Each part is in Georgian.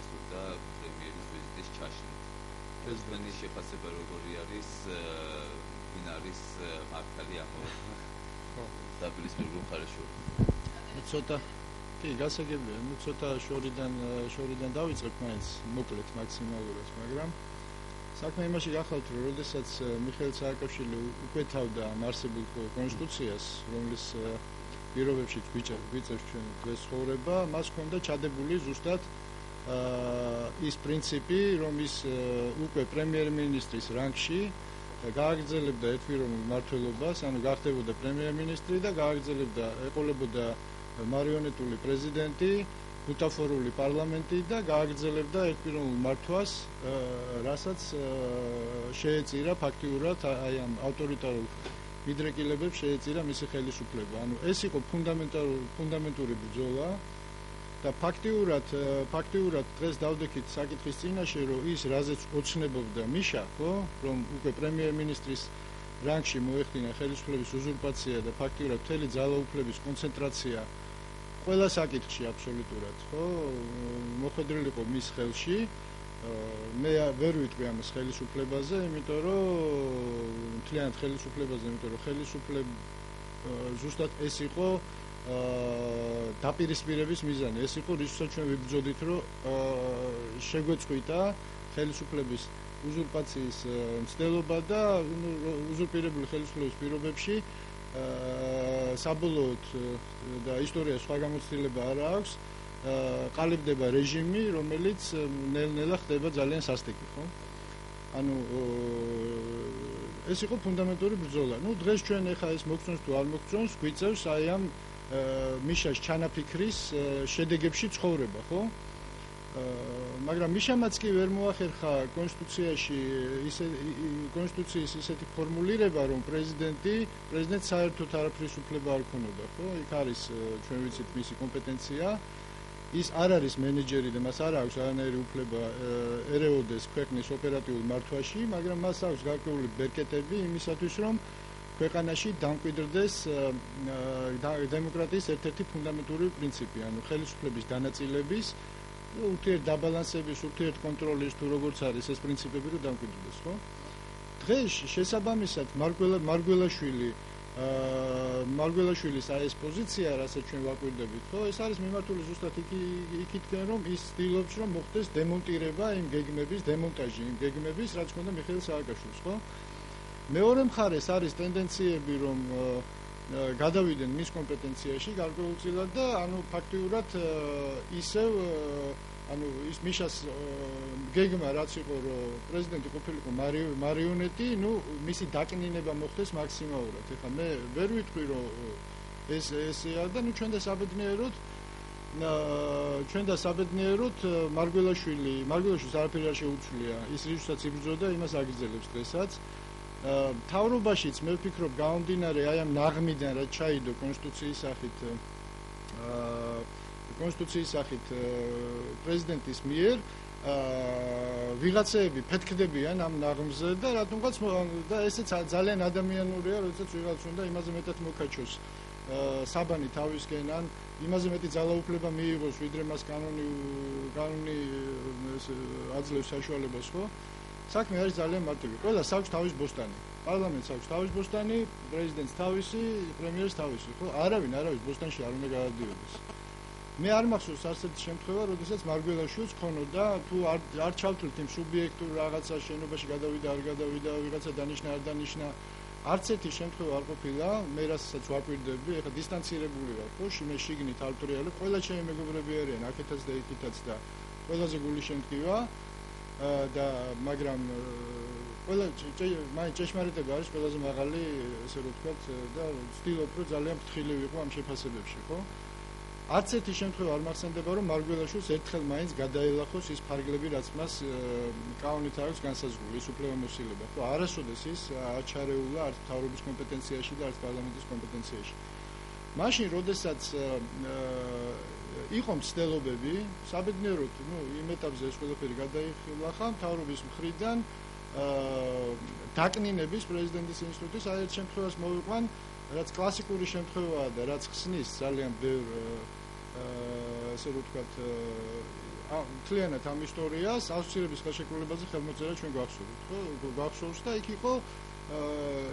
დასრულდა პრემიერის ვიზიტის ჩაშლით. პრეზიდენტის შეფასება როგორი არის, ვინ არის მართალი ამ დაპირისპირებულ მხარეშორის? ცოტა კი გასაგებია, ცოტა შორიდან დავიწყებ მაინც მოკლედ მაქსიმალურად, მაგრამ საქმე იმაში გახავთ, რომ როდესაც მიხეილ სააკაშვილი უკვეთავდა არსებულ კონსტიტუციას, რომლის პირობებშიც გვიწევს ჩვენ დღეს ცხოვრება, მას ჰქონდა ჩადებული ზუსტად ის პრინციპი, რომ ის უკვე პრემიერ-მინისტრის რანგში გააგრძელებდა ერთპიროვნულ მმართველობას, ანუ გახდებოდა პრემიერ-მინისტრი და გააგრძელებდა, ეყოლებოდა მარიონეტული პრეზიდენტი, ბუტაფორული პარლამენტი და გააგრძელებდა ერთპიროვნულ მმართველობას, რასაც შეეწირა ფაქტიურად აი ამ ავტორიტარულ მიდრეკილებებს შეეწირა მისი ხელისუფლება. ანუ ეს იყო ფუნდამენტური ბრძოლა და ფაქტიურად დღეს დავდექით საკითხის წინაშე, რომ ის რაზეც ოცნებობდა მიშა, ხო, რომ უკვე პრემიერ-მინისტრის რანგში მოეხდინა ხელისუფლების უზურპაცია და ფაქტიურად მთელი ძალაუფლების კონცენტრაცია ყველა საკითხში აბსოლუტურად, ხო, მოხვედრილი იყო მის ხელში. მე ვერ ვიტყვი ამას ხელისუფლებაზე, იმიტომ რომ მთლიანად ხელისუფლებაზე, იმიტომ რომ ზუსტად ეს იყო დაპირისპირების მიზანი, ეს იყო რისთვისაც ჩვენ ვიბრძოდით, რომ შეგვეწყვიტა ხელისუფლების უზურპაციის მცდელობა და უზურპირებული ხელისუფლების პირობებში საბოლოოდ და ისტორია სხვა გამოცდილება არ აქვს, ყალიბდება რეჟიმი, რომელიც ნელ-ნელა ხდება ძალიან სასტიკი, ხო? ანუ ეს იყო ფუნდამენტური ბრძოლა. ნუ დღეს ჩვენ ეხა ეს მოგწონს თუ არ მოგწონს, გვიწევს აი ამ მიშას ჩანაფიქრის შედეგებში ცხოვრება, ხო? მაგრამ მიშამაც კი ვერ მოახერხა კონსტიტუციის ისეთი ფორმულირება, რომ პრეზიდენტს საერთოდ არაფრის უფლება არ ქონოდა, ხო? იქ არის ჩვენ ვიცით მისი კომპეტენცია, ის არ არის მენეჯერი და მას არ აქვს არანაირი უფლება ერეოდეს ქვეყნის ოპერატიულ მართვაში, მაგრამ მას აქვს გარკვეული ბერკეტები იმისათვის, რომ ქვეყანაში დამკვიდრდეს დემოკრატიის ერთ-ერთი ფუნდამენტური პრინციპი, ანუ ხელისუფლების დანაწილების, ურთიერთდაბალანსების, ურთიერთკონტროლის თუ როგორც არის ეს პრინციპები რომ დამკვიდრდეს, ხო? დღეს შესაბამისად მარგველაშვილის აი ეს პოზიცია, რასაც ჩვენ ვაკვირდებით, ხო, ეს არის მიმართული ზუსტად იქითკენ, რომ ის ცდილობს, რომ მოხდეს დემონტირება იმ გეგმების, დემონტაჟი იმ გეგმების, რაც ჰქონდა მიხეილ სააკაშვილს, ხო? მეორე მხარეს არის ტენდენციები, რომ გადავიდნენ მის კომპეტენციაში გარკვეულწილად და ანუ ფაქტიურად ისევ ანუ ის მიშას გეგმა რაც იყო, რომ პრეზიდენტი ყოფილიყო მარიონეტი, ნუ მისი დაკნინება მოხდეს მაქსიმალურად. ეხლა მე ვერ ვიტყვი, რომ ესეა და ნუ ჩვენ და საბედნიეროდ მარგველაშვილს არაფერი არ შეუცვლია. ის რისაც იბრძოდა, იმას აგრძელებს დღესაც. თავრობაშიც მე ვფიქრობ გამომდინარე აი ამ ნაღმიდან რაც ჩაიდო კონსტიტუციის სახით პრეზიდენტის მიერ ვიღაცეები ფეთქდებიან ამ ნაღმზე და რატომღაც და ესეც ძალიან ადამიანურია, როდესაც ვიღაც უნდა იმაზე მეტად მოკაჩოს საბანი თავისკენ ან იმაზე მეტი ძალაუფლება მიიღოს, ვიდრე მას კანონი აძლევს საშუალებას, ხო? საქმე არის ძალიან მარტივი. ყველას აქვს თავის ბოსტანი. პარლამენტს აქვს თავის ბოსტანი, პრეზიდენტს თავისი, პრემიერს თავისი, ხო? არავის ბოსტანში არ უნდა გადადიოდეს. მე არ მახსოვს არცერთი შემთხვევა, როდესაც მარგველაშვილს ქონოდა თუ არ ჩავთვლით იმ სუბიექტურ რაღაცა შენობაში გადავიდა, არ გადავიდა, ვიღაცა დანიშნა, არ დანიშნა. არც ერთი შემთხვევა არ ყოფილა, მე რასაც ვაკვირდები, ეხლა დისტანცირებული ვარ, ხო? შიგნით ავტორიალი, ყველა ჩემი მეგობრები არიან, აქეთაც და იქითაც და ყველაზე გული შემდგივა. და მაგრამ ყველა მაინც ჭეშმარიტება არის ყველაზე მაღალი, ესე რომ ვთქვათ, და ვცდილობ, რომ ძალიან ფრთხილი ვიყო ამ შეფასებებში, ხო? არც ერთი შემთხვევა არ მახსენდება, რომ მარგველაშვილს ერთხელ მაინც გადაელახოს ის ფარგლები, რაც მას კანონით აქვს განსაზღვრული, ის უფლებამოსილება, ხო? არასოდეს ის აჩარეულა არც მთავრობის კომპეტენციაში და არც პარლამენტის კომპეტენციაში. მაშინ, როდესაც იყო მცდელობები, საბედნიეროდ, იმ ეტაპზე ეს ყველაფერი გადაიხილახა მთავრობის მხრიდან დაკნინების პრეზიდენტის ინსტიტუტის აი ერთ შემთხვევას მოვიყვან, რაც კლასიკური შემთხვევაა და რაც ხსნის ძალიან ბევრ ასე რომ ვთქვათ მთლიანად ამ ისტორიას ასოცირების ხელშეკრულებაზე ხელმოწერა ჩვენ გვახსოვთ, ხო? გვახსოვს და იქ იყო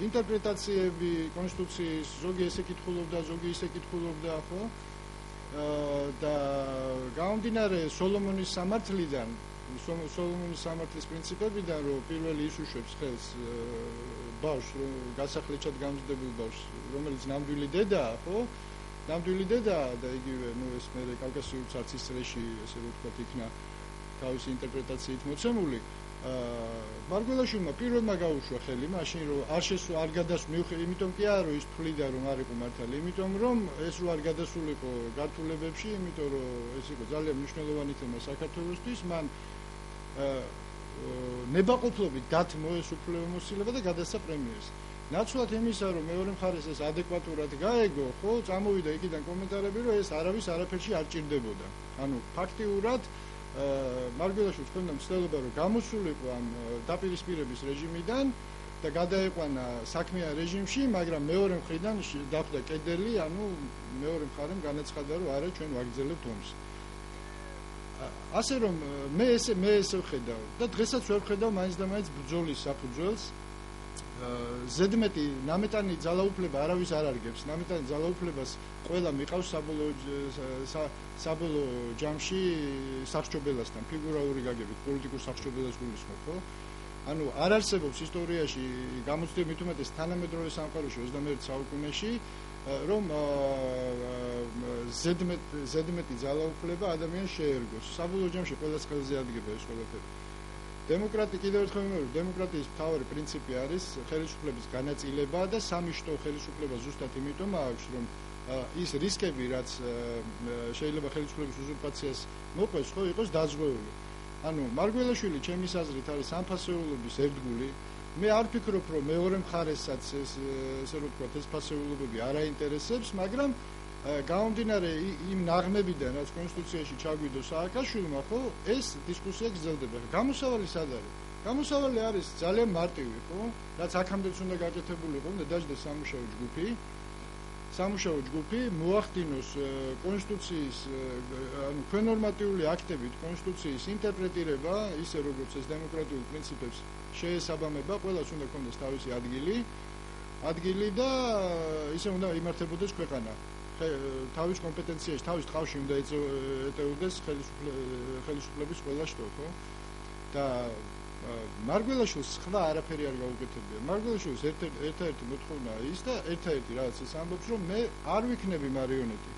ინტერპრეტაციები კონსტიტუციის, ზოგი ესე კითხულობდა, ზოგი ისე კითხულობდა, ხო? და გამომდინარე სოლომონის სამართლიდან, სოლომონის სამართლის პრინციპებიდან, რომ პირველი ისუშვებს ხელს ბავშვს, გასახლეჩად გამზრდებულ ბავშვს, რომელიც ნამდვილი დედაა, ხო? ნამდვილი დედაა და იგივე, ეს მე კავკასიურ ცარცისტრეში, ესე რომ ვთქვათ, იქნა თავისი ინტერპრეტაციით მოცემული. მარგველაშვილმა პირველმა გაუშვა ხელი, მაშინ რომ არ გადასულ, იმიტომ კი არა რომ ის თვლიდა რომ არ იყო მართალი, იმიტომ რომ ეს რო არ გადასულიყო გართულებებში, იმიტომ რომ ეს იყო ძალიან მნიშვნელოვანი თემა საქართველოსთვის, მან ნებაყოფლობით დათმო ეს უფლებამოსილება და გადასცა პრემიერს. ნაცვლად იმისა, რომ მეორე მხარეს ეს ადეკვატურად გაეგო, ხო, წამოვიდა იქიდან კომენტარები, რომ ეს არავის არაფერში არ ჭირდებოდა. ანუ ფაქტიურად მარგველაშვილს ჰქონდა მცდელობა, რომ გამოსულიყო ამ დაპირისპირების რეჟიმიდან და გადაეყვანა საქმიან რეჟიმში, მაგრამ მეორე მხრიდან დახვდა კედელი, ანუ მეორე მხარემ განაცხადა, რომ არა, ჩვენ ვაგრძელებთ ომს. ასე რომ მე ესე ვხედავ და დღესაც ვერ ვხედავ მაინც და მაინც ბრძოლის საფუძველს. ზედმეტი ნამეტანი ძალაუფლება არავის არ არგებს. ნამეტანი ძალაუფლებას ყველა მიყავს საბოლოო ჯამში სახშობელასთან, ფიგურალური გაგებით, პოლიტიკურ სახშობელას გულისხმობ, ხო? ანუ არ არსებობს ისტორიაში გამოცდილი მით უმეტეს თანამედროვე სამყაროში 21 საუკუნეში, რომ ზედმეტი ძალაუფლება ადამიანს შეერგოს. საბოლოო ჯამში ყველას ხელზე ადგება ეს ყველაფერი. დემოკრატია დემოკრატიის მთავარი პრინციპი არის ხელისუფლების განაწილება და სამიშტო ხელისუფლება ზუსტად იმიტომ აქვს, რომ ის რისკები, რაც შეიძლება ხელისუფლების უზურპაციას მოყვეს, ხო, იყოს დაზღვეული. ანუ მარგველაშვილი ჩემის აზრით არის სამფასეულობის ერთგული. მე არ ფიქრობ, რომ მეორე მხარესაც ესე რომ ვთქვათ, ეს ფასეულობები არ აინტერესებს, მაგრამ გამომდინარე იმ ნაღმებიდან, რაც კონსტიტუციაში ჩაგვიდო სააკაშვილმა, ხო, ეს დისკუსია გრძელდება. გამოსავალი სად არის? გამოსავალი არის ძალიან მარტივი, ხო? რაც აქამდეც უნდა გაკეთებულიყო, უნდა დაждდეს სამუშაო ჯგუფი, მოახდინოს კონსტიტუციის, ანუ ქვენორმატიული აქტებით კონსტიტუციის ინტერპრეტირება, ისე როგორც ეს დემოკრატიულ პრინციპებს შეესაბამება, ყველას უნდა ქონდეს თავისი ადგილი და ისე უნდა იმართებოდეს ქვეყანა. თავის კომპეტენციაში, თავის ტყავში უნდა ეტეოდეს ხელისუფლების ყველა შტო, ხო? და მარგველაშვილს სხვა არაფერი არ გაუკეთებია. მარგველაშვილს ერთ-ერთი მოთხოვნა ის და ერთ-ერთი რაღაც ის ამბობს, რომ მე არ ვიქნები მარიონეტი.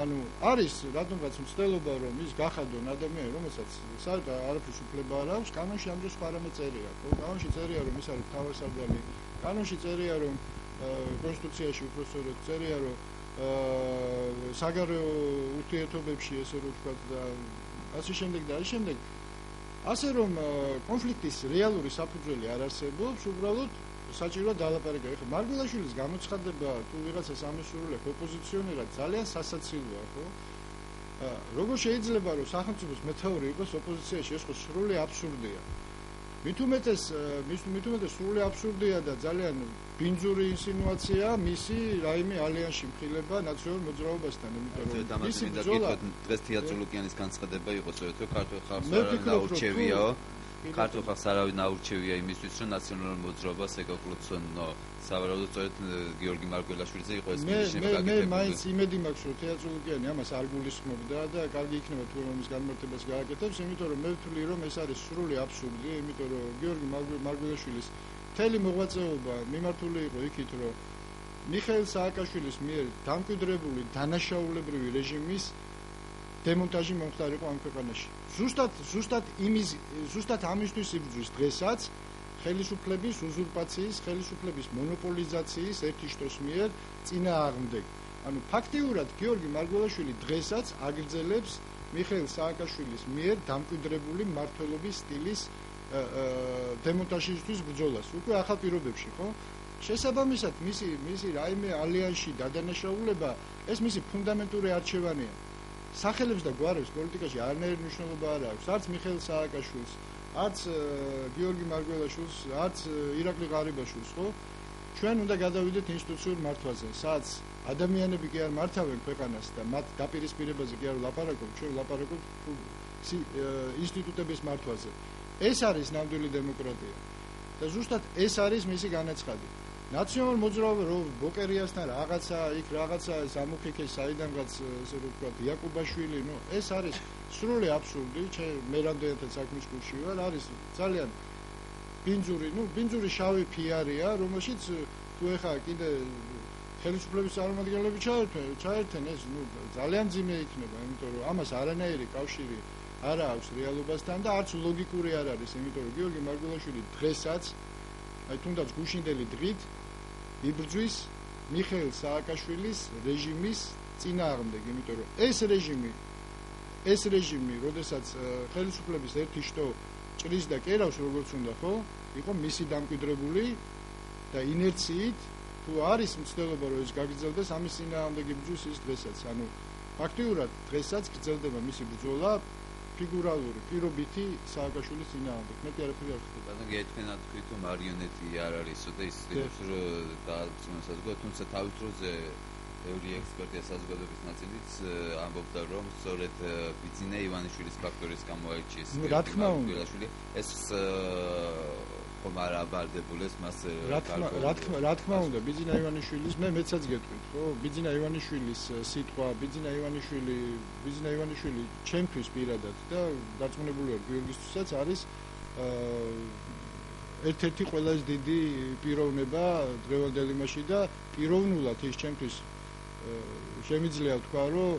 ანუ არის რადგანაც მცდელობა, რომ ის გახადონ ადამიანი, რომელსაც საერთოდ არაფრის უფლება არ აქვს, კანონში ამ დროს სხვა რამე წერია, ხო? კანონში წერია, რომ ის არის მთავარსარდალი. კანონში წერია, რომ კონსტიტუციაში უпростоროდ წერია, რომ საგარეო ურთიერთობებში ესე რომ ვთქვათ და ასე შემდეგ და ასე შემდეგ. ასე რომ კონფლიქტის რეალური საფუძველი არ არსებობს, უბრალოდ საჭიროა დალაპარაკება. ეხლა მარგველაშვილის გამოცხადება თუ ვიღაცას ამესურვებელს ოპოზიციონერად ძალიან სასაცილოა, ხო? როგორ შეიძლება რომ სახელმწიფოს მეთაური იყოს ოპოზიციაში, ეს ხო სრული აბსურდია. მით უმეტეს სრული აბსურდია და ძალიან ბინძური ინსინუაცია მისი რაიმე ალიანსში მხილება ნაციონალურ მოძრაობასთან, იმიტომ რომ მისი ბრძოლა დღეს თეატროლოგიანის განცხადება იყო, სწორედ რომ ქართულ ხალხს არავინ აურჩევიაო. ქართულ ხალხს არავინ აურჩევია იმისთვის, რომ ნაციონალურ მოძრაობას ეკოკლოცონ. სავარაუდოდ სწორედ გიორგი მარგველაშვილიძე იყო ეს ნიშნება გაკეთებული. მე მაინც იმედი მაქვს, რომ თეატროლოგიანი ამას არ გულისხმობდა და კარგი იქნება თუ ამის განმარტებას გააკეთებს, იმიტომ რომ მე ვთვლი, რომ ეს არის სრული აბსურდი, იმიტომ რომ გიორგი მარგველაშვილის მთელი მოღვაწეობა მიმართული იყო იქით, რომ მიხეილ სააკაშვილის მიერ დამკვიდრებული დანაშაულებრივი რეჟიმის დემონტაჟი მომხდარიყო ამ ქვეყანაში. ზუსტად ამისთვის იბრძვის დღესაც ხელისუფლების უზურპაციის, ხელისუფლების მონოპოლიზაციის ერთი შტოს მიერ წინააღმდეგ. ანუ ფაქტიურად გიორგი მარგველაშვილი დღესაც აგრძელებს მიხეილ სააკაშვილის მიერ დამკვიდრებული მმართველობის სტილის დემონტაჟისთვის ბრძოლას. უკვე ახალ პირობებში, ხო? შესაბამისად, მისი რაიმე ალიანსში დადანაშაულება, ეს მისი ფუნდამენტური არჩევანია. სახელებს და გვარებს პოლიტიკაში არანაირი მნიშვნელობა არ აქვს, არც მიხეილ სააკაშვილს, არც გიორგი მარგველაშვილს, არც ირაკლი ღარიბაშვილს, ხო? ჩვენ უნდა გადავიდეთ ინსტიტუციურ მართვაზე, სადაც ადამიანები კი არ მართავენ ქვეყანას და მათ დაპირისპირებაზე კი არ ვლაპარაკობთ, ჩვენ ვლაპარაკობთ ინსტიტუტების მართვაზე. ეს არის ნამდვილი დემოკრატია. და ზუსტად ეს არის მისი განაცხადი. ნაციონალურ მოძრაობა რო ბოკერიასთან რაღაცა იქ რაღაცა ამოფიქე საიდანღაც ესე ვთქვათ იაკუბაშვილი, ეს არის სრული აბსურდი, მე რამდენადაც საქმის გულში ვარ, არის ძალიან ბინძური შავი ფიარია, რომელშიც თუ ეხა კიდე ხელისუფლების წარმომადგენლები ჩაერთენ ეს ძალიან ძიმე იქნება, იმიტომ რომ ამას არანაირი კავშირი არ აქვს რეალობასთან და არც ლოგიკური არ არის, იმიტომ რომ გიორგი მარგველაშვილი დღესაც აი თუნდაც გუშინდელი დღით იბრძვის მიხეილ სააკაშვილის რეჟიმის წინააღმდეგ, იმიტომ რომ ეს რეჟიმი, როდესაც ხელისუფლების ერთი შტო ჭრის და კერავს როგორც უნდა, ხო? იყო მისი დამკვიდრებული და ინერციით თუ არის მცდელობა რომ ეს გაგრძელდეს, ამის წინააღმდეგ იბრძვის ის დღესაც. ანუ ფაქტიურად დღესაც გრძელდება მისი ბრძოლა ფიგურალური, პირობითი სააკაშვილის წინააღმდეგ. მეტი არაფერი არ ხდება. ბატონო, გეტყვინა თქვი თუ მარიონეტი არ არისო და ის ცდილობს რომ დააწუნოს საზოგადოებას, თუმცა თავის დროზე ბევრი ექსპერტი საზოგადოების ნაწილიც ამბობდა რომ სწორედ ბიძინა ივანიშვილის ფაქტორის გამოარჩიეს. რა თქმა უნდა, ეს ხომ არ აბარდებულეს მას რა თქმა უნდა, ბიძინა ივანიშვილის მეცაც გეტყვით, ხო? ბიძინა ივანიშვილის სიტყვა, ბიძინა ივანიშვილი ჩემთვის პირადად და დარწმუნებული ვარ გიორგისთვისაც არის ერთ-ერთი ყველაზე დიდი პიროვნება დღევანდელ იმაში და პიროვნულად ის ჩემთვის შემიძლია ვთქვა, რომ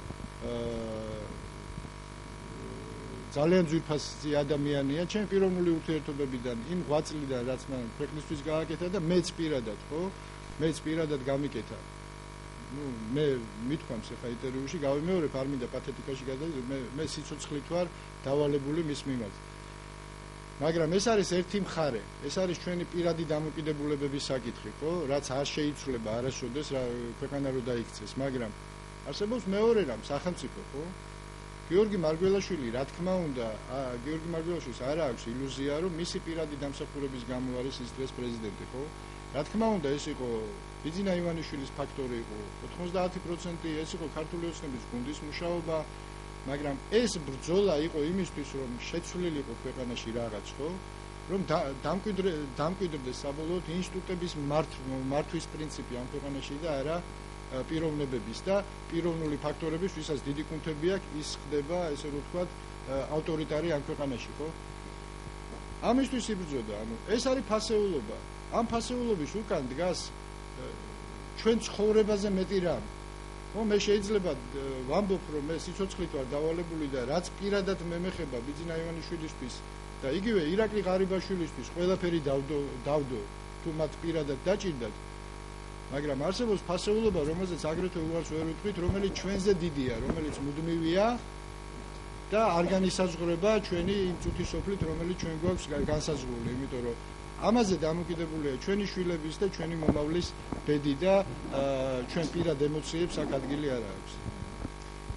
ძალიან ძვირფასი ადამიანია ჩემი პიროვნული ურთიერთობებიდან, იმ ღვაწლიდან, რაც მან ქვეყნისთვის გააკეთა და მეც პირადად გამიკეთა. მე მithქვამს ახლა ინტერვიუში, გავიმეორებ, არ მინდა პათეტიკაში გადავიდე, მე სიცოცხლით ვარ დავალებული მის მიმართ. მაგრამ ეს არის ერთი მხარე, ეს არის ჩვენი პირადი დამოკიდებულებების საკითხი, ხო? რაც არ შეიცვლება არასოდეს ქვეყანა რო დაიქცეს, მაგრამ არსებობს მეორე რამ, სახელმწიფო, ხო? გიორგი მარგველაშვილი, რა თქმა უნდა, გიორგი მარგველაშვილს არ აქვს ილუზია, რომ მისი პირადი დამსახურების გამო არის ის დღეს პრეზიდენტი, ხო? რა თქმა უნდა, ეს იყო ბიძინა ივანიშვილის ფაქტორი იყო 90%, ეს იყო ქართული ოცნების გუნდის მუშაობა, მაგრამ ეს ბრძოლა იყო იმისთვის, რომ შეცვლილიყო ქვეყანაში რაღაც, ხო? რომ დამკვიდრდეს საბოლოოდ ინსტიტუტების მართვის პრინციპი ამ ქვეყანაში და არა პიროვნებების და პიროვნული ფაქტორების, ვისაც დიდი კუნთები აქვს, ის ხდება, ესე რომ ვთქვათ, ავტორიტარი ამ ქვეყანაში, ხო? ამისთვის იბრძოდა, ანუ ეს არის ფასეულობა. ამ ფასეულობის უკან დგას ჩვენ ცხოვრებაზე მეტი რამ. ხო, მე შეიძლება ვამბობ, რომ მე სიცოცხლით ვარ დავალებული და რაც პირადად მემეხება ბიძინა ივანიშვილისთვის და იგივე ირაკლი ღარიბაშვილისთვის ყველაფერი დავდო, თუ მათ პირადად დაჭირდათ. მაგრამ არსებობს ფასეულობა, რომელზეც აგრეთვე უარს ვერ ვიტყვით, რომელიც ჩვენზე დიდია, რომელიც მუდმივია და არ განისაზღვრება ჩვენი იმ წუთის სოფლით, რომელიც ჩვენ გვაქვს განსაზღვრული, იმიტომ რომ ამაზე დამოკიდებულია ჩვენი შვილების და ჩვენი მომავლის ბედი და ჩვენ პირად ემოციებს აქ ადგილი არ აქვს.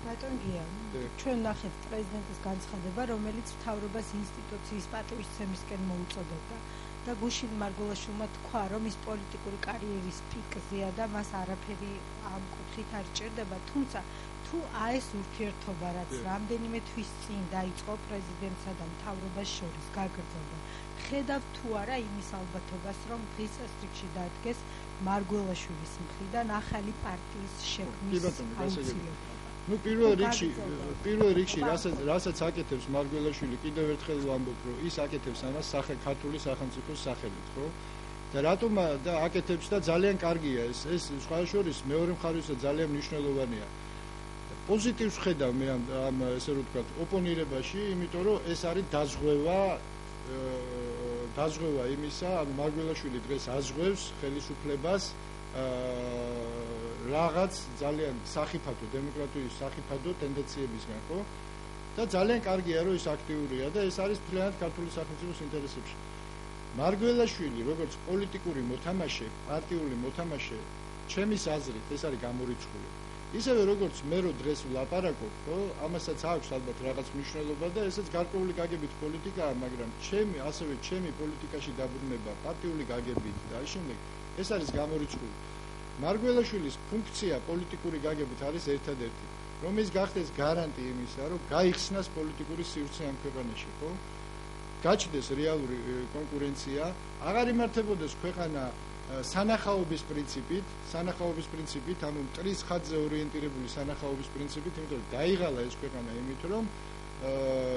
ბატონ გია, ჩვენ ნახეთ პრეზიდენტის განცხადება, რომელიც მთავრობას ინსტიტუციის პატივისცემისკენ მოუწოდებდა. და გუშინ მარგველაშვილმა თქვა, რომ ის პოლიტიკური კარიერის პიკზეა და მას არაფერი ამ კუთხით არ ჭირდება, თუმცა თუ ეს ურთიერთობა, რაც რამდენიმე თვის წინ დაიწყო პრეზიდენტსა და მთავრობას შორის გაგრძელდა, ხედავ თუ არა იმის ალბათობას, რომ დღის წესრიგში დადგეს მარგველაშვილის მხრიდან ახალი პარტიის შექმნის აუცილებლობა. პირველ რიგში რასაც აკეთებს მარგველაშვილი, კიდევ ერთხელ ვამბობ, რომ ის აკეთებს ამას ქართული სახელმწიფოს სახელით, ხო? და რატომ და აკეთებს და ძალიან კარგია ეს სხვა შორის მეორე მხარესა ძალიან მნიშვნელოვანია. პოზიტივს ხედავ მე ამ ესე რომ ვთქვათ, ოპონირებაში, იმიტომ რომ ეს არის დაზღვევა იმისა, ანუ მარგველაშვილი დღეს აზღვევს ხელისუფლებას რაღაც ძალიან სახიფათო დემოკრატიის სახიფათო ტენდენციებისგან, ხო? და ძალიან კარგია, რომ ის აქტიურია და ეს არის მთლიანად ქართული სახელმწიფოს ინტერესებში. მარგველაშვილი, როგორც პოლიტიკური მოთამაშე, პარტიული მოთამაშე, ჩემის აზრით, ეს არის გამორიცხული. ისევე როგორც მე რო დღეს ვლაპარაკობ, ხო? ამასაც აქვს ალბათ რაღაც მნიშვნელობა და ესაც გარკვეული გაგებით პოლიტიკაა, მაგრამ ასევე ჩემი პოლიტიკაში დაბრუნება პარტიული გაგებით და ამ შემდეგ ეს არის გამორიცხული. მარგველაშვილის ფუნქცია პოლიტიკური გაგებით არის ერთადერთი, რომ ის გახდეს გარანტი იმისა, რომ გაიხსნას პოლიტიკური სივრცე ამ ქვეყანაში, ხო? გაჩნდეს რეალური კონკურენცია, აღარ იმართებოდეს ქვეყანა სანახაობის პრინციპით, ანუ მტრის ხაზზე ორიენტირებული სანახაობის პრინციპით, იმიტომ რომ დაიღალა ეს ქვეყანა იმით, რომ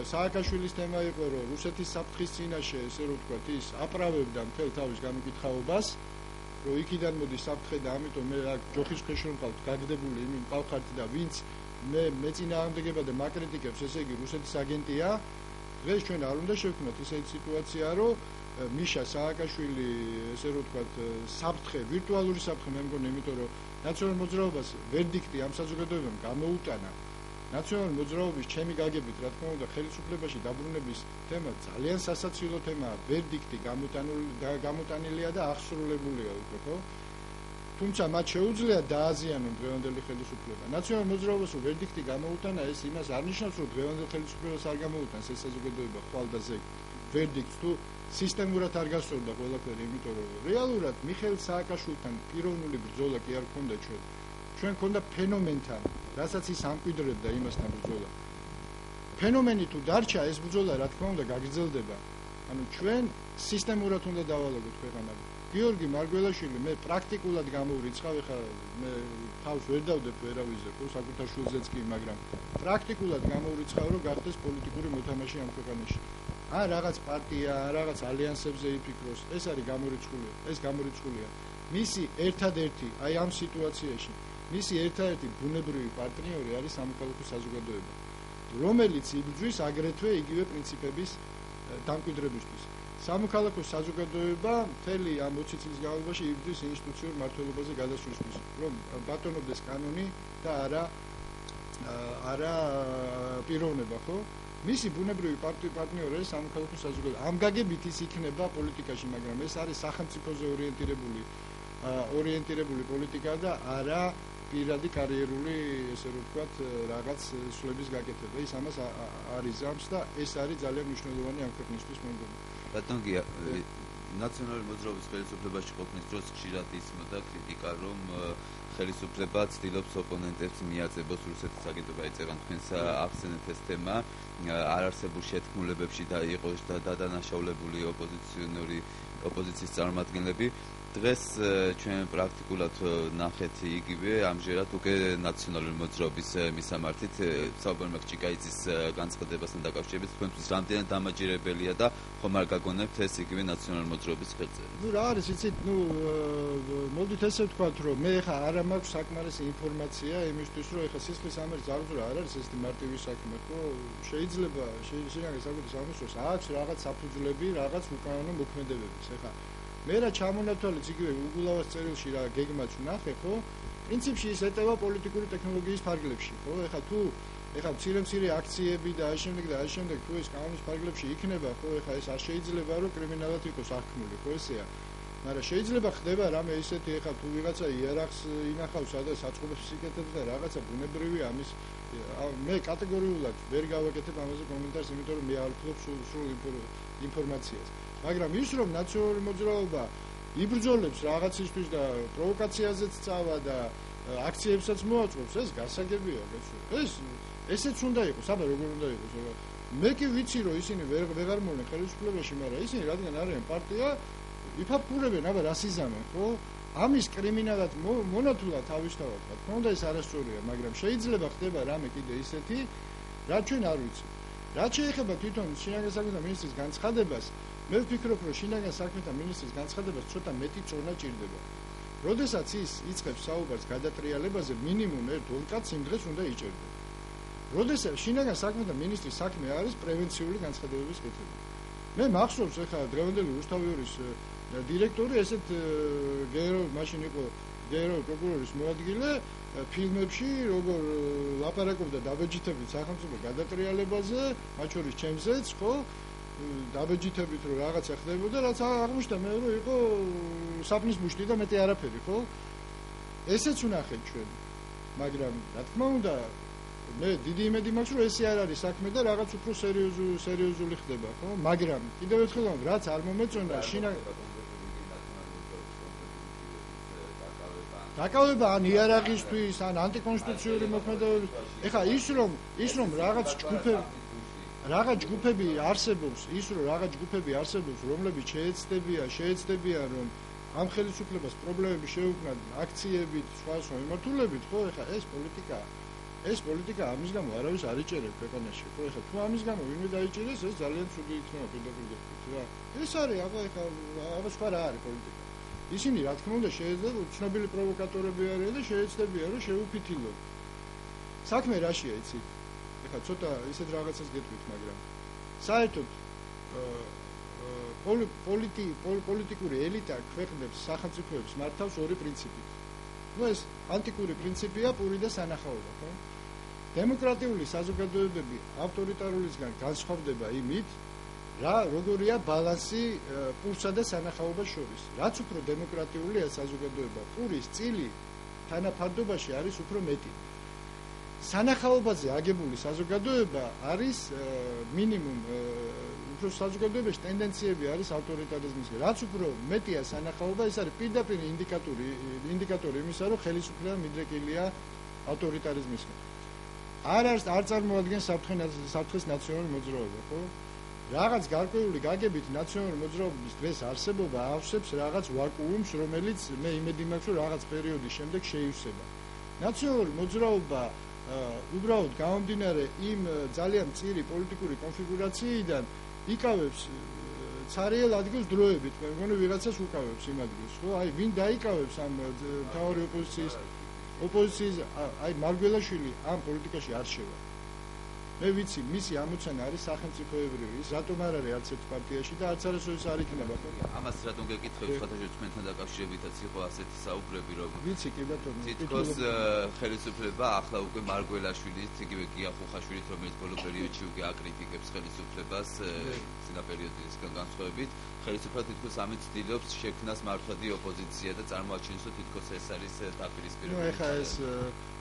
სააკაშვილის თემა იყო, რომ რუსეთის საფრთხის წინაშე, ესე რომ ვთქვათ, ის აპრავებდა მთელ თავის გამოკითხაობას, რომ იქიდან მოდის საფრთხე და ამიტომ მე ჯოხის ქვეშ რომ ვყავთ გაგდებული იმით მყავხართ და ვინც მე წინააღმდეგება და მაკრიტიკებს, ესე იგი რუსეთის აგენტია. დღეს ჩვენ არ უნდა შევქმნათ ისეთი სიტუაცია, რომ მიშა სააკაშვილი, ესე რომ ვთქვათ, საფრთხე, ვირტუალური საფრთხე, მე მგონი, იმიტომ რომ ნაციონალურ მოძრაობას ვერდიქტი ამ საზოგადოებამ გამოუტანა. ნაციონალური მოძრაობის ჩემი გაგებით, რა თქმა უნდა, ხელისუფლებაში დაბრუნების თემა ძალიან სასაცილო თემაა, ვერდიქტი გამოტანილია და აღსრულებულია უკვე, ხო? თუმცა მათ შეუძლია დააზიანონ დღევანდელი ხელისუფლება. ნაციონალურ მოძრაობას ვერდიქტი გამოუტანა, ეს იმას არ ნიშნავს, რომ დღევანდელ ხელისუფლებას არ გამოუტანს ეს საზოგადოება ხვალ და ზეგ. ვერდიქტს თუ სისტემურად არ გასწორდა ყველაფერი, იმიტომ რომ რეალურად მიხეილ სააკაშვილთან პიროვნული ბრძოლა კი არ ქონდა ჩვენ. ჩვენ ქონდა ფენომენთან, რასაც ის ამკვიდრებდა იმასთან ბრძოლა. ფენომენი თუ დარჩა, ეს ბრძოლა რა თქმა უნდა გაგრძელდება. ანუ ჩვენ სისტემურად უნდა დავალებოთ ქვეყანა. გიორგი მარგველაშვილი მე პრაქტიკულად გამოვრიცხავ, ეხლა მე თავს ვერ დავდებ ვერავიზე, ხო, საკუთარ შვილზეც კი, მაგრამ პრაქტიკულად გამოვრიცხავ, რომ გახდეს პოლიტიკური მოთამაშე ამ ქვეყანაში. ან რაღაც პარტია, ან რაღაც ალიანსებზე იფიქროს, ეს არის გამორიცხული, ეს გამორიცხულია. მისი ერთადერთი, აი ამ სიტუაციაში, მისი ერთადერთი ბუნებრივი პარტნიორი არის სამოქალაქო საზოგადოება, რომელიც იბრძვის აგრეთვე იგივე პრინციპების დამკვიდრებისთვის. სამოქალაქო საზოგადოება მთელი ამ 20 წლის განმავლობაში იბრძვის ინსტიტუციურ მმართველობაზე გადასვლისთვის, რომ ბატონობდეს კანონი და არა პიროვნება, ხო? მისი ბუნებრივი პარტნიორი არის სამოქალაქო საზოგადოება. ამ გაგებით ის იქნება პოლიტიკაში, მაგრამ ეს არის სახელმწიფოზე ორიენტირებული პოლიტიკა და არა პირადი კარიერული, ესე რომ ვთქვათ, რაღაც სვლების გაკეთება. ის ამას არ იზამს და ეს არის ძალიან მნიშვნელოვანი ამ ქვეყნისთვის, მე მგონი. ბატონ გია, ნაციონალური მოძრაობის ხელისუფლებაში ყოფნის დროს ხშირად ისმოდა კრიტიკა, რომ ხელისუფლება ცდილობს ოპონენტებს მიაწებოს რუსეთის აგენტობა ეწევან. თქვენს ახსენეთ ეს თემა, არარსებულ შეთქმულებებში იყოს დადანაშაულებული ოპოზიციის წარმომადგენლები. დღეს ჩვენ პრაქტიკულად ნახეთ იგივე, ამჟერად უკვე ნაციონალური მოძრაობის მისამართით საუბარმა ჭიკაიძის განცხადებასთან დაკავშირებით, თქვენთვის რამდენად დამაჯერებელია და ხომ არ გაგონებთ ეს იგივე ნაციონალური მოძრაობის ხელწერა? ნუ რა არის, იცით, მოდით ესე ვთქვათ, რომ მე ხა არა მაქვს საკმარისი ინფორმაცია იმისთვის, რომ ეხა სისხლის ამერის აღძვრა არ არის ეს მარტივი საქმე, ხო? შეიძლება შინაგან საკუთრის ამოსვლას აქვს რაღაც საფუძვლები, რაღაც უკანონო მოქმედებების. ეხა მე რა ჩამონათვალეთ იგივე უგულავას წერილში რა გეგმაც ვნახე, ხო? პრინციპში ის ეტევა პოლიტიკური ტექნოლოგიის ფარგლებში, ხო? ეხა თუ მცირე აქციები და ამ შემდეგ თუ ეს კანონის ფარგლებში იქნება, ხო? ეხა ეს არ შეიძლება რომ კრიმინალად იყოს აღქმული, ხო ესეა. მაგრამ შეიძლება ხდება რამე ისეთი, ეხა თუ ვიღაცა იარაღს ინახავს და საწყობებს იკეთებს და რაღაცა ბუნებრივი ამის მე კატეგორიულად ვერ გავაკეთებ ამაზე კომენტარს, იმიტომ რომ მე არ ვფლობ სრულ ინფორმაციას. მაგრამ ის რომ ნაციონალური მოძრაობა იბრძოლებს რაღაცისთვის და პროვოკაციაზეც წავა და აქციებსაც მოაწყობს, ეს გასაგებია, ესეც უნდა იყოს, აბა როგორ უნდა იყოს? მე კი ვიცი რომ ისინი ვეღარ მოვლენ ხელისუფლებაში, მაგრამ ისინი რადგან არიან პარტია, იფაფქურებენ, აბა რას იზამენ, ხო? ამის კრიმინალად მონათულა თავისთავად, რა თქმა უნდა ეს არასწორია, მაგრამ შეიძლება ხდება რამე კიდე ისეთი, რაც ჩვენ არ ვიცით. რაც შეეხება თვითონ შინაგან საქმეთა მინისტრის განცხადებას, მე ვფიქრობ, რომ შინაგან საქმეთა მინისტრის განცხადებას ცოტა მეტი წონა ჭირდება. როდესაც ის იწყებს საუბარს გადატრიალებაზე, მინიმუმ ერთ 2 კაცს იმ დღეს უნდა იჭერდა. როდესაც შინაგან საქმეთა მინისტრის საქმე არის პრევენციული განცხადებების კეთება. მე მახსოვს ახლა დღევანდელი რუსთავიორის დირექტორი ესეთ მაშინ იყო გენერალური პროკურორის მოადგილე ფილმებში როგორ ლაპარაკობდა დაბეჯითებით სახელმწიფო გადატრიალებაზე, მათ შორის ჩემზეც, ხო? დაბეჯითებით რომ რაღაცა ხდებოდა, რაც აღმოჩნდა მე რომ იყო საფნის მუშტი და მეტი არაფერი, ხო? ესეც ვნახეთ ჩვენ. მაგრამ რა თქმა უნდა მე დიდი იმედი მაქვს რომ ესე არ არის საქმე და რაღაც უფრო სერიოზული ხდება, ხო? მაგრამ კიდევ ერთხელ რაც არ მომეწონა დაკავება ან იერარქიისთვის, ან ანტიკონსტიტუციური მოქმედებებით. ეხლა ის რომ რაღაც ჯგუფები არსებობს, რომლებიც შეეცდებიან რომ ამ ხელისუფლებას პრობლემები შეუქმნათ აქციებით, სხვა მიმართულებით, ხო, ეხლა ეს პოლიტიკა ამის გამო არავის არ იჭერებს ქვეყანაში, ხო, ეხლა თუ ამის გამო ვინმე დაიჭერეს, ეს ძალიან ცუდი იქნება პირდაპირ რა. ეს არის აბა სხვა რა არის პოლიტიკა. ისინი რა თქმა უნდა შეიძლება ცნობილი პროვოკატორები არიან და შეეცდებიან რომ შეუფითილონ. საქმე რაშია იცი? ეხლა ცოტა ისეთ რაღაცას გეტყვით, მაგრამ საერთოდ პოლიტიკური ელიტა ქვეყნებს სახელმწიფოებს მართავს ორი პრინციპით. ეს ანტიკური პრინციპია პური და სანახაობა, ხო? დემოკრატიული საზოგადოებები ავტორიტარულისგან განსხვავდება იმით, როგორია ბალანსი პურსა და სანახაობას შორის. რაც უფრო დემოკრატიულია საზოგადოება, პურის წილი თანაფარდობაში არის უფრო მეტი. სანახაობაზე აგებული საზოგადოება არის მინიმუმ უფრო საზოგადოებაში ტენდენციები არის ავტორიტარიზმისგან. რაც უფრო მეტია სანახაობა, ეს არის პირდაპირ ინდიკატორი იმისა, რომ ხელისუფლება მიდრეკილია ავტორიტარიზმისგან. არ წარმოადგენს საფრთხეს ნაციონალური მოძრაობა, ხო? რაღაც გარკვეული გაგებით ნაციონალური მოძრაობის დღეს არსებობა ავსებს რაღაც ვაკუუმს, რომელიც მე იმედი მაქვს, რომ რაღაც პერიოდის შემდეგ შეივსება. ნაციონალური მოძრაობა უბრალოდ გამომდინარე იმ ძალიან მწირი პოლიტიკური კონფიგურაციიდან იკავებს ცარიელ ადგილს დროებით, მე მგონი ვიღაცას უკავებს იმ ადგილს, ხო? აი ვინ დაიკავებს ამ მთავარი ოპოზიციის აი მარგველაშვილი ამ პოლიტიკაში არ შევა. მე ვიცი, მისი ამოცანა არის სახელმწიფოებრივი, ის რატომ არ არის არც ერთ პარტიაში და არც არასოდეს არ იქნება, ხო? ამას რატომ გეკითხებით, ხათაშო თქვენთან დაკავშირებითაც იყო ასეთი საუბრები, რომ ვიცი კი ბატონო, თითქოს ხელისუფლება ახლა უკვე მარგველაშვილით, იგივე გია ხუხაშვილით, რომელიც ბოლო პერიოდში უკვე აკრიტიკებს ხელისუფლებას, წინა პერიოდისგან განსხვავებით, ხელისუფლება თითქოს ამით ცდილობს შექმნას მართლადი ოპოზიცია და წარმოაჩინოს, რომ თითქოს ეს არის დაპირისპირებული. ეხლა ეს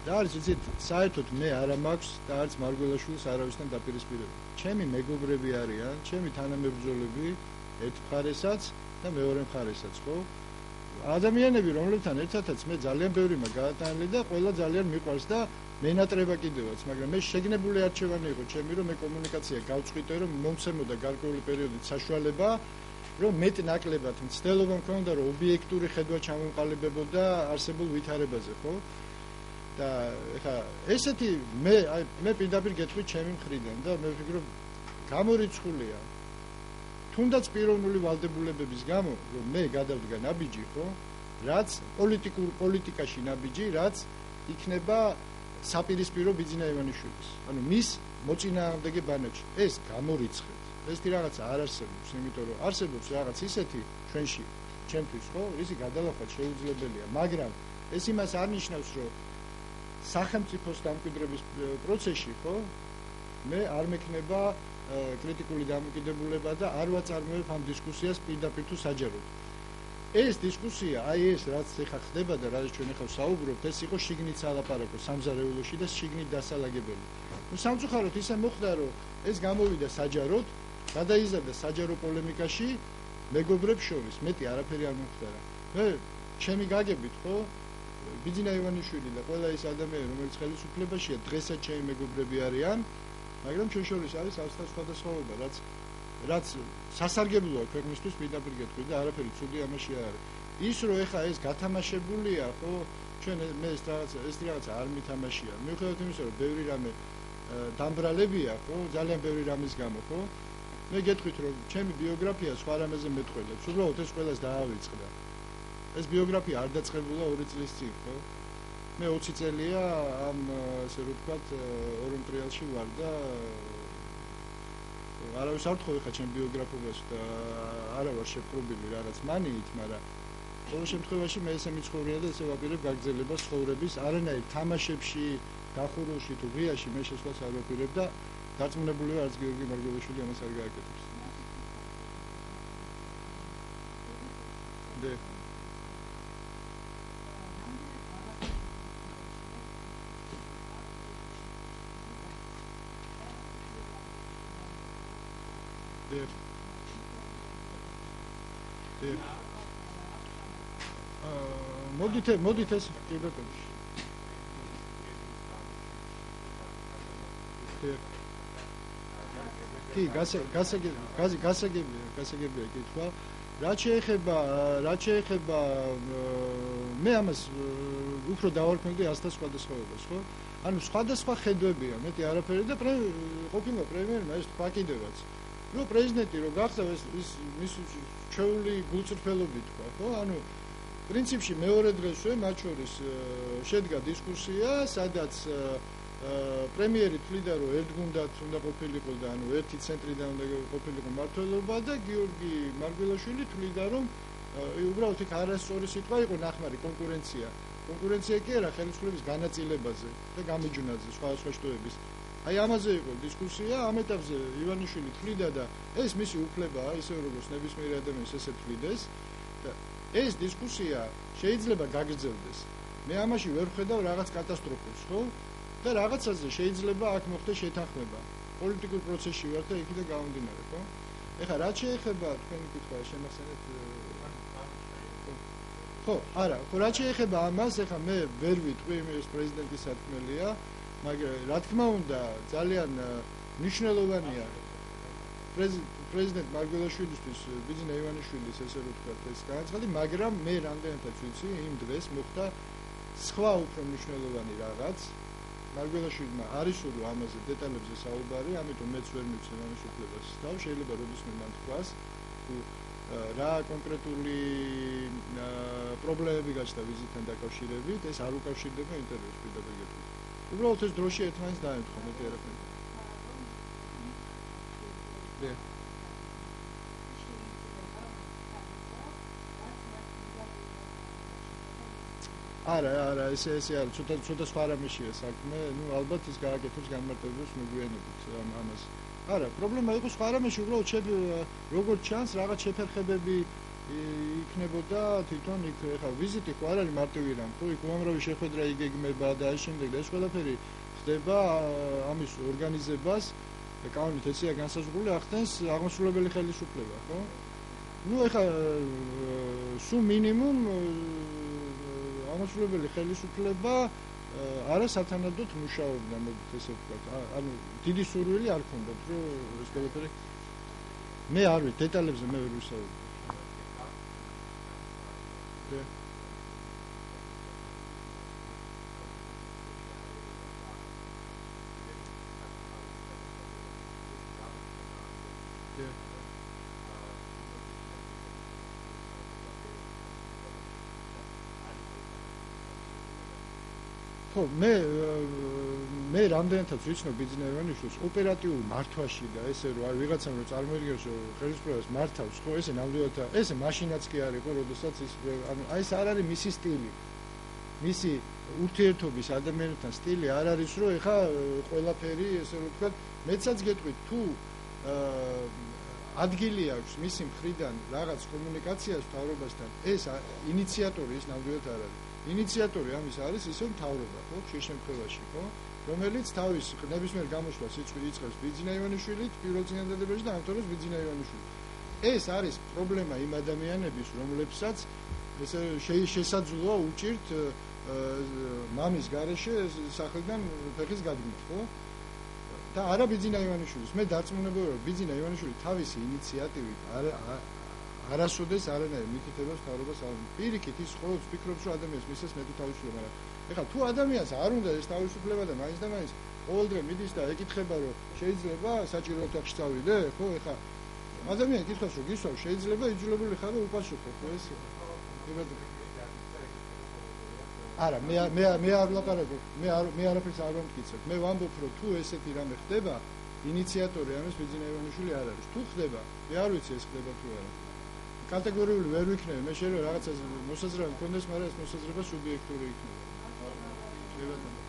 და არის იცით, საერთოდ მე არა მაქვს და არც მარგველაშვილს არავისთან დაპირისპირება. ჩემი მეგობრები არიან, ჩემი თანამებრძოლები ერთ მხარესაც და მეორე მხარესაც, ხო? ადამიანები, რომლებთან ერთადაც მე ძალიან ბევრი მაგაატანილი და ყველა ძალიან მიყვარს და მენატრება კიდევაც, მაგრამ მე შეგნებული არჩევანი იყო ჩემი, რომ მე კომუნიკაცია გავწყვიტე, რომ მომცემოდა გარკვეული პერიოდით საშუალება, რომ მეტ-ნაკლებად მცდელობა მქონდა, რომ ობიექტური ხედვა ჩამომყალიბებოდა არსებულ ვითარებაზე, ხო? და ეხა ესეთი მე პირდაპირ გეტყვი ჩემი მხრიდან და მე ვფიქრობ გამორიცხულია თუნდაც პიროვნული ვალდებულებების გამო რომ მე გადავდგა ნაბიჯი, ხო? რაც პოლიტიკაში ნაბიჯი, რაც იქნება საპირისპირო ბიძინა ივანიშვილის. ანუ მის მოწინააღმდეგე ბანაკში. ეს გამორიცხეთ. ეს რაღაცა არ არსებობს, იმიტომ რომ არსებობს რაღაც ისეთი ჩვენში, ჩემთვის, ხო? ისი გადალახვა შეუძლებელია, მაგრამ ეს იმას არ ნიშნავს, რომ სახელმწიფოს დამკვიდრების პროცესში, ხო? მე არ მექნება კრიტიკული დამოკიდებულება და არ ვაწარმოებ ამ დისკუსიას პირდაპირ თუ საჯაროდ. ეს დისკუსია, აი ეს რაც ახლა ხდება და რაც ჩვენ ახლა საუბრობთ, ეს იყო შიგნით სალაპარაკო სამზარეულოში და შიგნით დასალაგებელი. ნუ სამწუხაროდ ისე მოხდა, რომ ეს გამოვიდა საჯაროდ, გადაიზარდა საჯარო პოლემიკაში მეგობრებს შორის, მეტი არაფერი არ მომხდარა. მე ჩემი გაგებით, ხო? ბიძინა ივანიშვილი და ყველა ის ადამიანი, რომელიც ხელისუფლებაშია, დღესაც ჩემი მეგობრები არიან, მაგრამ ჩვენ შორის არის სხვადასხვაობა, რაც სასარგებლოა ქვეყნისთვის პირდაპირ გეტყვი და არაფერი ცუდი ამაში არ არის. ის რომ ეხა ეს გათამაშებულია, ხო? ჩვენ მე ეს რაღაცა არ მითამაშია. მიუხედავად იმისა, რომ ბევრი რამე დამბრალებია, ხო? ძალიან ბევრი რამის გამო, ხო? მე გეტყვით, რომ ჩემი ბიოგრაფია სხვა რამეზე მეტყველებს. უბრალოდ ეს ყველას დაავიწყდა. ეს ბიოგრაფია არ დაწყებულა 2 წლის წინ, ხო? მე 20 წელია ამ ასე რომ ვთქვათ ორონტრიალში ვარ და არავის არ თხოვე ხა ჩემ ბიოგრაფიას და არა ვარ შეფრობილი რაღაც მანიით, მაგრამ ყოველ შემთხვევაში მე ესე მიცხოვრია და ესე ვაპირებ გაგრძელებას ცხოვრების არანაირ თამაშებში, დახურულში თუ ღიაში მე შესვლას არ ვაპირებ და დარწმუნებული ვარ, არც გიორგი მარგველაშვილი ამას არ გააკეთებს. მოდით ეს კი ბატონო. კი, გასაგებია კითხვა. რაც შეეხება მე ამას უფრო დავარქმევდი 100 სხვადასხვაობას, ხო? ანუ სხვადასხვა ხედვებია, მეტი არაფერი და ყოფილა პრემიერმა ეს თქვა კიდევაც. რომ პრეზიდენტი რო გახდა ეს მის ჩვეული გულწრფელობით თქვა, ხო? ანუ პრინციპში მეორე დღესვე მათ შორის შედგა დისკუსია, სადაც პრემიერი თვლიდა რომ ერთგუნდად უნდა ყოფილიყო და ანუ ერთი ცენტრიდან უნდა ყოფილიყო მმართველობა და გიორგი მარგველაშვილი თვლიდა რომ უბრალოდ იქ არასწორი სიტყვა იყო ნახმარი კონკურენცია კი არა ხელისუფლების განაწილებაზე და გამიჯვნაზე სხვა შტოების აი ამაზე იყო დისკუსია ამ ეტაპზე ივანიშვილი თვლიდა და ეს მისი უფლებაა ისე როგორც ნებისმიერ ადამიანს ესე თვლიდეს და ეს დისკუსია შეიძლება გაგრძელდეს მე ამაში ვერ ხედავ რაღაც კატასტროფას ხო და რაღაცაზე შეიძლება აქ მოხდეს შეთანხმება. პოლიტიკურ პროცესში ვარ და იქიდან გამომდინარე, ხო? ეხლა რაც შეეხება თქვენი კითხვა შემახსენეთ ხო, არა, ხო რაც შეეხება ამას, ეხლა მე ვერ ვიტყვი ეს პრეზიდენტის სათქმელია, მაგრამ რა თქმა უნდა, ძალიან მნიშვნელოვანია პრეზიდენტ მარგველაშვილისთვის ბიძინა ივანიშვილის ესე რომ ვთქვათ ეს განაცხადი, მაგრამ მე რამდენადაც ვიცი, იმ დღეს მოხდა სხვა უფრო მნიშვნელოვანი რაღაც მარგველაშვილმა არის სულ ამაზე დეტალებზე საუბარი, ამიტომ მეც ვერ მივცემ ამის უფლებას. და შეიძლება როდისმე მან თქვას, რა კონკრეტული პრობლემები გაჩნდა ვიზიტთან დაკავშირებით, ეს არ უკავშირდება ინტერვიუს პირდაპირ გეტყვით. უბრალოდ ეს დროში ერთმანეთს დაემთხვა, მეტი არაფერი. არა, ესე არ, ცოტა სხვა რამეშია საქმე, ნუ ალბათ ის გააკეთებს განმარტებებს მოგვიანებით ამას. არა, პრობლემა იყო სხვა რამეში, უბრალოდ როგორც ჩანს, რაღაც შეფერხებები იქნებოდა თვითონ იქ ეხლა ვიზიტი ხო არ არის მარტივი რამ, ხო იქ უამრავი შეხვედრა იგეგმება და ამ შემდეგ და ეს ყველაფერი ხდება ამის ორგანიზებას და კანონით ეცია განსაზღვრული ახდენს აღმასრულებელი ხელისუფლება, ხო? ნუ ეხლა სულ მინიმუმ აღმასრულებელი ხელისუფლება არასათანადოდ მუშაობდა, მოდით ესე ვთქვათ. ანუ დიდი სურვილი არ ქონდათ, რომ ეს ყველაფერი მე არ ვიცი, დეტალებზე მე ვერ ვისაუბრებ. ხო, მე რამდენადაც ვიცნობ ბიძინა ივანიშვილს ოპერატიულ მართვაში და ესე რომ აი ვიღაცამ რომ წარმოიდგინოს რომ ხელისუფლებას მართავს, ხო, ესე ნამდვილად ესე მაშინაც კი არ იყო, როდესაც ის ანუ აი ეს არ არის მისი სტილი. მისი ურთიერთობის ადამიანთან სტილი არ არის რომ ეხა ყველაფერი ესე რომ ვთქვათ, მეცაც გეტყვით თუ ადგილი აქვს მისი მხრიდან რაღაც კომუნიკაციას მთავრობასთან, ეს ინიციატორი ის ნამდვილად არ არის. ინიციატორი ამის არის ისე მთავრობა, ხო, ხშირ შემთხვევაში, ხო, რომელიც თავის ნებისმიერ გამოსვლას იწყებს ბიძინა ივანიშვილით პირველ წინადადებაში და ამთავრებს ბიძინა ივანიშვილი. ეს არის პრობლემა იმ ადამიანების, რომლებსაც ესე შესაძლოა უჭირთ მამის გარეშე სახლიდან ფეხის გადმოვა, ხო? და არა ბიძინა ივანიშვილის. მე დარწმუნებული ვარ, ბიძინა ივანიშვილი თავისი ინიციატივით არასოდეს არანაირ მითითებას მთავრობას არ პირიქით ის ყოველთვის ფიქრობს რომ ადამიანს მისცეს მეტი თავისუფლება, მაგრამ ეხლა თუ ადამიანს არ უნდა ეს თავისუფლება და მაინც და მაინც ყოველდღე მიდის და ეკითხება რომ შეიძლება საჭირო ოთახში წავიდე, ხო, ეხლა ადამიანი კითხავს რომ გისვავ შეიძლება იძულებული ხარ რომ უპასუხო, ხო, ეს არა მე არ ლაპარაკობ, მე არაფერს არ ვამტკიცებ, მე ვამბობ რომ თუ ესეთი რამე ხდება ინიციატორი ამის ბიძინა ივანიშვილი არ არის, თუ ხდება მე არ ვიცი ეს ხდება თუ არა კატეგორიული ვერ ვიქნები, მე შეიძლება რაღაცას მოსაზრება მქონდეს, მაგრამ ეს მოსაზრება სუბიექტური იქნება.